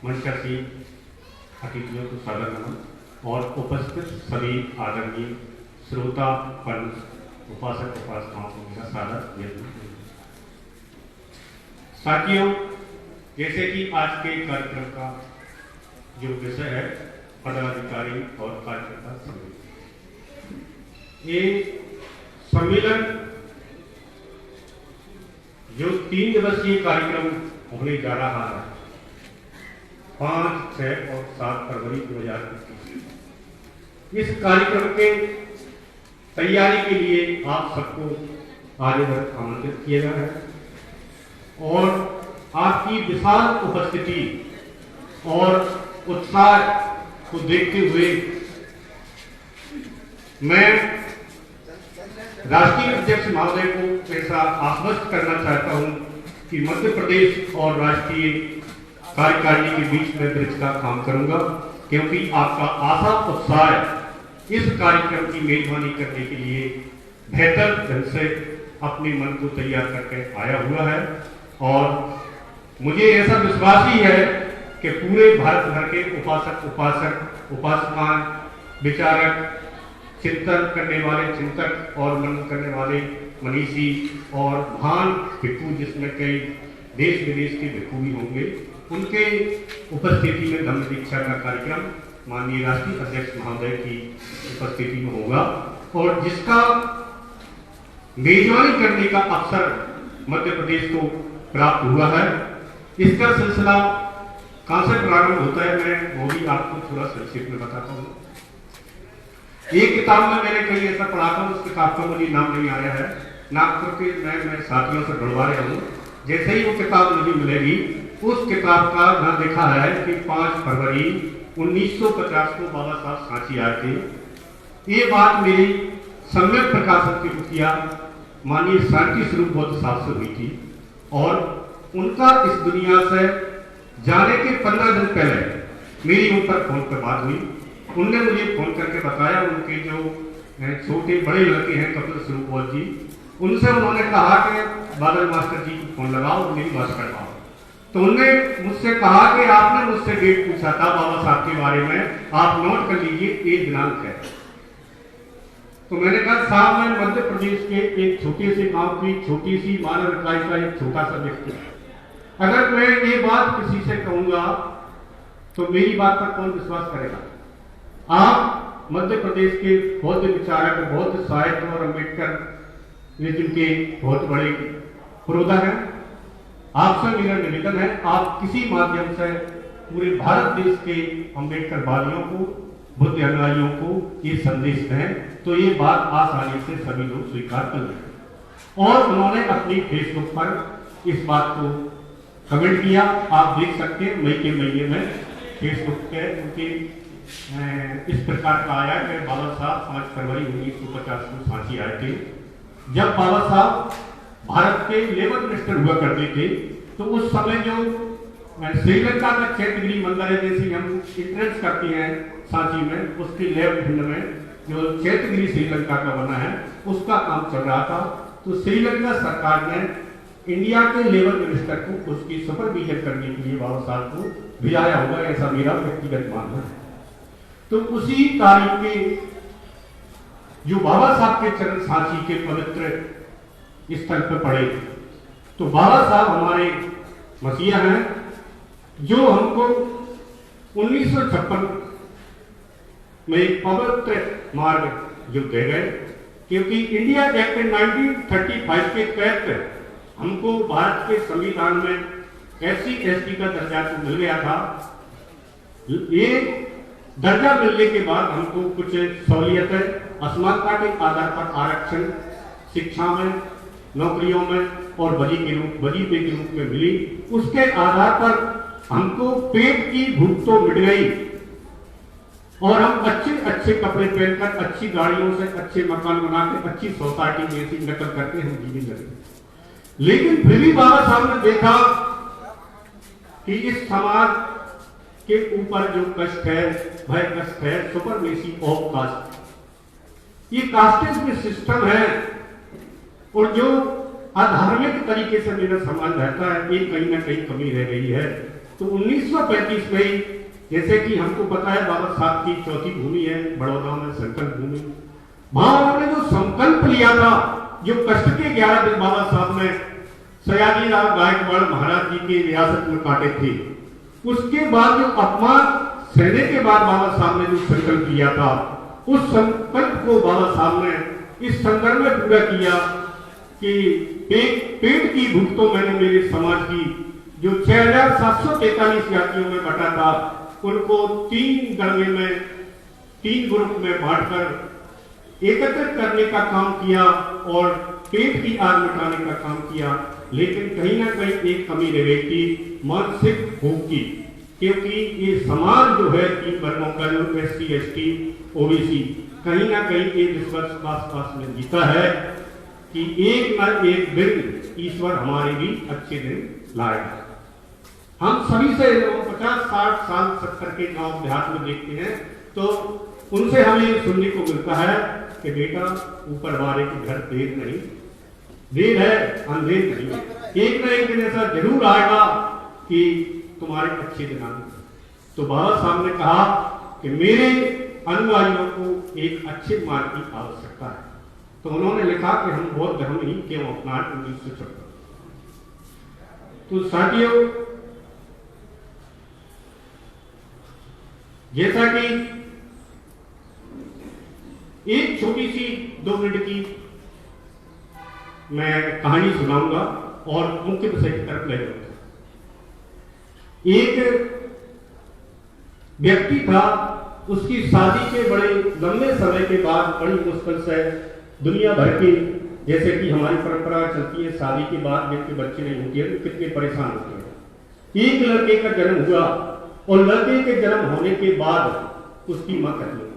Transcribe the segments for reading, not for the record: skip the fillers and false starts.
मंचासी अतिथियों को सादर नमन और उपस्थित सभी आदरणीय श्रोता पंच उपासक उपासनाओं को मेरा सादर यज्ञ। साथियों, जैसे कि आज के कार्यक्रम का जो विषय है पदाधिकारी और कार्यकर्ता सम्मेलन, ये सम्मेलन जो 3 दिवसीय कार्यक्रम होने जा रहा है 5, 6 और 7 फरवरी 2021। इस कार्यक्रम के तैयारी के लिए आप सबको आदर आमंत्रित किया गया है और आपकी विशाल उपस्थिति और उत्साह को देखते हुए मैं राष्ट्रीय अध्यक्ष महोदय को ऐसा आश्वस्त करना चाहता हूं कि मध्य प्रदेश और राष्ट्रीय कार्यकारिणी के बीच में ब्रिज का काम करूंगा, क्योंकि आपका आशा उत्साह इस कार्यक्रम की मेजबानी करने के लिए बेहतर ढंग से अपने मन को तैयार करके आया हुआ है। और मुझे ऐसा विश्वास ही है कि पूरे भारत भर के उपासक उपासकाएं, विचारक, चिंतन करने वाले चिंतक और मनन करने वाले मनीषी और महान भिक्षु, जिसमें कई देश विदेश के भिक्षु भी होंगे, उनके उपस्थिति में धम्म दीक्षा का कार्यक्रम माननीय राष्ट्रीय अध्यक्ष महोदय की उपस्थिति में होगा और जिसका मेजबानी करने का अवसर मध्य प्रदेश को प्राप्त हुआ है। इसका सिलसिला कहां से प्रारंभ होता है, मैं वो भी आपको थोड़ा संक्षेप में बताता हूँ। एक किताब में मैंने कहीं ऐसा पढ़ा था, उस किताब का मुझे नाम नहीं आया है, नाम करके मैं साथियों से ढूंढवा रहा हूँ। जैसे ही वो किताब मुझे मिलेगी, उस किताब का नाम लिखा है कि 5 फरवरी 1950 को बाबा साहब सांची आए थे। ये बात मेरी सम्यक प्रकाशन की मुखिया माननीय शांति स्वरूप बौद्ध साहब से हुई थी और उनका इस दुनिया से जाने के 15 दिन पहले मेरी उन पर फोन पर बात हुई। उनने मुझे फोन करके बताया, उनके जो छोटे बड़े लड़के हैं कपिल स्वरूप बौद्ध जी, उनसे उन्होंने कहा कि बादल मास्टर जी को फोन लगाओ और मेरी बात करवाओ। तो उनने मुझसे कहा कि आपने मुझसे डेट पूछा था बाबा साहब के बारे में, आप नोट कर लीजिए, ये दिनांक है। तो मैंने कहा साहब, मैं मध्य प्रदेश के एक छोटे से गांव की छोटी सी मानव इकाई का एक छोटा सा व्यक्ति, अगर मैं ये बात किसी से कहूंगा तो मेरी बात पर कौन विश्वास करेगा? आप मध्य प्रदेश के बौद्ध विचारक, बौद्ध साहित्य और अम्बेडकर के बहुत बड़े पुरोधा हैं। आपसे मेरा निवेदन है, आप किसी माध्यम से पूरे भारत देश के अम्बेडकर वादियों को, बुद्ध अनुयायियों को ये संदेश दें तो ये बात आसानी से सभी लोग स्वीकार कर लेंगे। और उन्होंने अपनी फेसबुक पर इस बात को कमेंट किया, आप देख सकते हैं। मई के महीने में फेसबुक पे उनके इस प्रकार का आया कि बाबा साहब 5 फरवरी 1950 को सांची आए थे। जब बाबा साहब भारत के लेबर मिनिस्टर हुआ करते थे तो उस समय जो श्रीलंका का चैत्यगिरी मंदिर है, जैसे हम एंट्रेंस करते हैं सांची में, उसके लेफ्ट हैंड में जो चैत्यगिरी श्रीलंका का बना है, उसका काम चल रहा था। तो श्रीलंका सरकार ने इंडिया के लेबर मिनिस्टर को उसकी सुपरविजन करने के लिए बाबा साहब को भेजाया होगा, ऐसा मेरा व्यक्तिगत मानना है। तो उसी तारीख के जो बाबा साहब के चरण सांची के पवित्र स्थल पर पड़े, तो बाबा साहब हमारे मसीहा हैं जो हमको 1956 में एक पवित्र मार्ग जो दे गए, क्योंकि इंडिया एक्ट 1935 के तहत हमको भारत के संविधान में SC/ST का दर्जा तो मिल गया था। ये दर्जा मिलने के बाद हमको कुछ सहूलियतें असमानता के आधार पर आरक्षण शिक्षा में, नौकरियों में और बजी पे के रूप में मिली। उसके आधार पर हमको पेट की भूख तो मिट गई और हम अच्छे कपड़े पहनकर, अच्छी गाड़ियों से अच्छे मकान बनाकर, अच्छी सोसाइटी में ऐसी नकल करके हम जीने लगे। लेकिन फिर भी बाबा साहब ने देखा कि इस समाज के ऊपर जो कष्ट है, भय कष्ट है, सुपरमेसी ऑफ कास्ट, ये कास्टिज्म सिस्टम है और जो अधार्मिक तरीके से मेरा समाज रहता है, ये कहीं ना कहीं कमी रह गई है। तो 1935 में ही, जैसे कि हमको पता है बाबा साहब की चौथी भूमि है बड़ौदा में संकल्प भूमि, वहां उन्होंने जो संकल्प लिया था, जो कष्ट के 11 दिन बाबा साहब ने सयाजीराव गायकवाड़ महाराज जी की रियासत में काटे थे, उसके बाद जो अपमान सहने के बाद बाबा साहब ने जो संकल्प लिया था, उस संकल्प को बाबा साहब ने इस संदर्भ में पूरा किया कि पेट की भूख तो मैंने मेरे समाज की जो 6743 जातियों में बटा था, उनको 3 दर्जे में 3 ग्रुप में बांटकर एकत्रित करने का काम किया और पेट की आग मिटाने का काम किया। लेकिन कहीं ना कहीं एक कमी रह गई थी मानसिक भूख की, क्योंकि ये समाज जो है 3 वर्गों का, जो SC ST OBC, कहीं ना कहीं ये विश्वास में जीता है कि एक न एक दिन ईश्वर हमारे भी अच्छे दिन लाएगा। हम सभी से 50, 60 साल 70 के गांव देहात में देखते हैं तो उनसे हमें सुनने को मिलता है कि बेटा ऊपर वाले के घर देर नहीं, देर है अंधेर नहीं, एक न एक दिन ऐसा जरूर आएगा कि तुम्हारे अच्छे दिन आएंगे। तो बाबा साहब ने कहा कि मेरे अनुयायियों को एक अच्छे मार्ग की आवश्यकता है, तो उन्होंने लिखा कि हम बौद्ध धर्म ही क्यों अपना 1974। तो साथियों, जैसा कि एक छोटी सी 2 मिनट की मैं कहानी सुनाऊंगा और मुख्य विषय की तरफ ले जाऊंगा। एक व्यक्ति था, उसकी शादी के बड़े लंबे समय के बाद बड़ी मुश्किल से दुनिया भर के, जैसे कि हमारी परंपरा चलती है, शादी के बाद जिनके बच्चे नहीं होते हैं तो कितने परेशान होते हैं। एक लड़के का जन्म हुआ और लड़के के जन्म होने के बाद उसकी मां खत्म हो गई।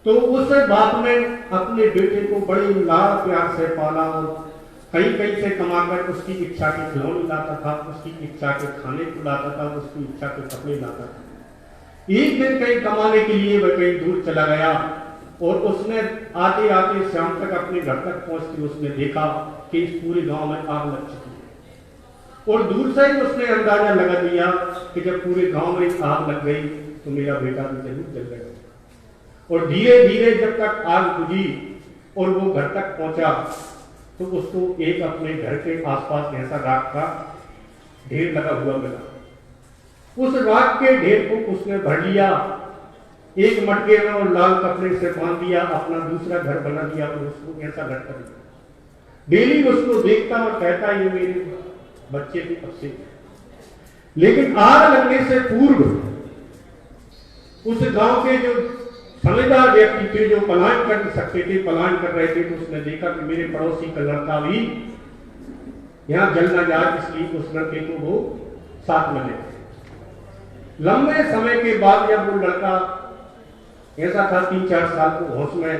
तो उस बाप ने अपने बेटे को बड़े लाड़ प्यार से पाला और कहीं कहीं से कमाकर उसकी इच्छा के खिलौने लाता था, उसकी इच्छा के खाने को लाता था, उसकी इच्छा के कपड़े लाता था। एक दिन कहीं कमाने के लिए वह कहीं दूर चला गया और उसने आते आते शाम तक अपने घर तक पहुंचते उसने देखा कि इस पूरे गांव में आग लग चुकी है। और दूर से ही उसने अंदाजा लगा दिया कि जब पूरे गांव में आग लग गई तो मेरा बेटा भी जरूर जल गया। और धीरे धीरे जब तक आग बुझी और वो घर तक पहुंचा तो उसको एक अपने घर के आसपास ऐसा राख का ढेर लगा हुआ मिला। उस राख के ढेर को उसने भर लिया, एक मटके में और लाल कपड़े से बांध दिया, अपना दूसरा घर बना दिया और उसको ऐसा घर कर दिया। डेली उसको देखता और कहता ये मेरे बच्चे की अफसे। लेकिन आग लगने से पूर्व उस गांव के जो समझदार व्यक्ति थे, जो पलायन कर सकते थे, पलायन कर रहे थे, तो उसने देखा कि मेरे पड़ोसी का लड़का भी यहां जल न जाए, इसलिए उस लड़के को वो साथ में ले। लंबे समय के बाद जब वो लड़का ऐसा था 3-4 साल को होश में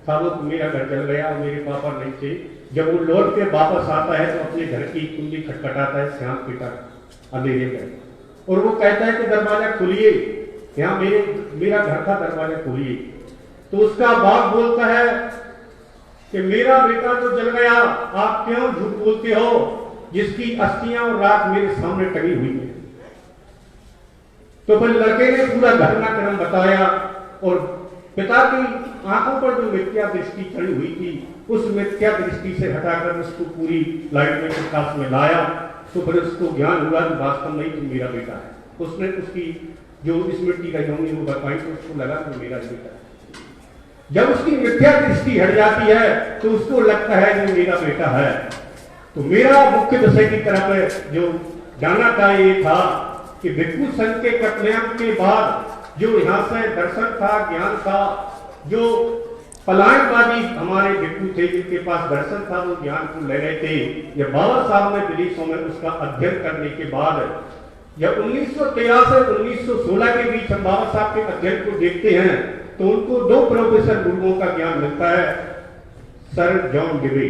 था, वो मेरा घर जल गया और मेरे पापा नहीं थे। जब वो लौट के वापस आता है तो अपने घर की कुंडी खटखटाता है, श्याम बेटा अंधेरे में, और वो कहता है कि दरवाजा खोलिए, यहाँ मेरा घर का दरवाजा खोलिए। तो उसका बाप बोलता है कि मेरा बेटा तो जल गया, आप क्यों झूठ बोलते हो, जिसकी अस्थियां और राख मेरे सामने टंगी हुई है। तो फिर लड़के ने पूरा घटनाक्रम बताया और पिता की आंखों पर जो मिथ्या दृष्टि चढ़ी हुई थी, उस मिथ्या दृष्टि से हटाकर उसको पूरी लाइट में प्रकाश में लाया। तो फिर उसको ज्ञान हुआ कि वास्तव में तो मेरा बेटा है। उसने उसकी जो स्मृति का यौनी वो बताई तो उसको लगा कि मेरा बेटा है। जब उसकी मिथ्या दृष्टि हट जाती है तो उसको लगता है कि मेरा बेटा है। तो मेरा मुख्य विषय की तरफ जो जाना था ये था कि भिक्षु संघ के कत्लेआम के बाद जो यहाँ से दर्शन था, ज्ञान था, जो पलायनवादी हमारे भिक्षु थे जिनके पास दर्शन था, वो ज्ञान को ले गए थे। जब बाबा साहब ने विदेशों में उसका अध्ययन करने के बाद जब 1913 से 1916 के बीच हम बाबा साहब के अध्ययन को देखते हैं तो उनको 2 प्रोफेसर गुरुओं का ज्ञान मिलता है। सर जॉन डिवे,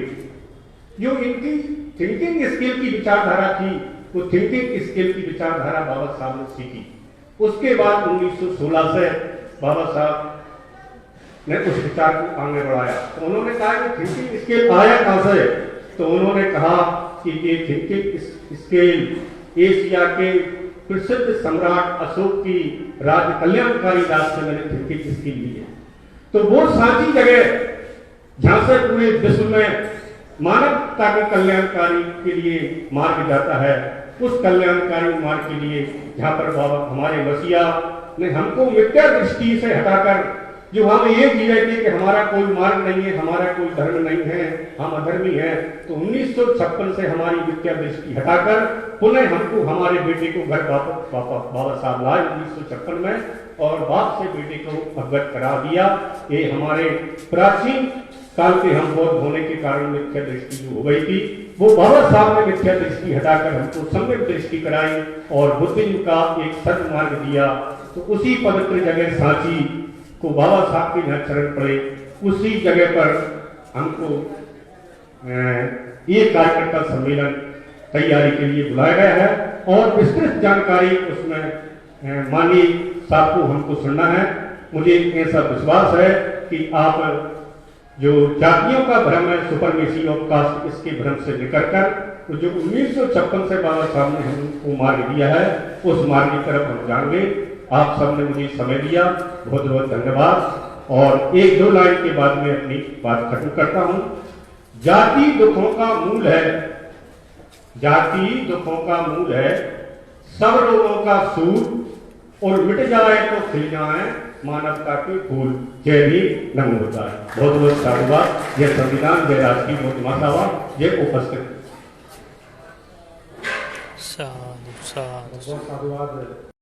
जो इनकी थिंकिंग स्किल की विचारधारा थी, वो थिंकिंग स्किल की विचारधारा बाबा साहब ने सीखी। उसके बाद 1916 से बाबा साहब ने उस विचार को आगे बढ़ाया। तो उन्होंने कहा कि थिंकिंग स्किल आया कहां से, तो उन्होंने कहा कि ये थिंकिंग स्किल एशिया के प्रसिद्ध सम्राट अशोक की राज्य कल्याणकारी राज से मैंने खिड़की किसकी ली है। तो वो सांची जगह जहां से पूरे विश्व में मानवता के कल्याणकारी के लिए मार्ग जाता है, उस कल्याणकारी मार्ग के लिए जहां पर बाबा हमारे वसिया ने हमको मिथ्या दृष्टि से हटाकर, जो हम ये जी रहे थे कि हमारा कोई मार्ग नहीं है, हमारा कोई धर्म नहीं है, हम अधर्मी हैं, तो 1956 से हमारी मिथ्या दृष्टि हटाकर पुनः हमको हमारे बेटे को घर वापस बाबा साहब लाए 1956 में, और बाप से बेटे को अवगत करा दिया। ये हमारे प्राचीन काल के हम बौद्ध होने के कारण मिथ्या दृष्टि जो हो गई थी, वो बाबा साहब ने मिथ्या दृष्टि हटाकर हमको सम्यक दृष्टि कराई और बुद्धिज्म का एक सन्मार्ग दिया। तो उसी पवित्र जगह सांची को बाबा साहब के यहाँ चरण पड़े, उसी जगह पर हमको ये कार्यकर्ता सम्मेलन तैयारी के लिए बुलाया गया है और विस्तृत जानकारी उसमें माननीय साहब को हमको सुनना है। मुझे ऐसा विश्वास है कि आप जो जातियों का भ्रम है, सुपरमेसी ऑफ कास्ट, इसके भ्रम से निकलकर तो जो 1956 से बाबा साहब ने हमको मार्ग दिया है, उस मार्ग की तरफ हम जाएंगे। आप सबने मुझे समय दिया, बहुत बहुत धन्यवाद। और एक दो लाइन के बाद में अपनी बात खत्म करता हूं। जाति दुखों का मूल है, जाति दुखों का मूल है, सब रोगों का सूर, और मिट जाए तो खिल जाए मानवता के फूल। जय भीम, नमो बुद्धाय। बहुत बहुत साधुवाद। जय संविधान, जय राष्ट्रीय मातावाद, जय उपस्थित। साधु साधु बहुत साधुवाद।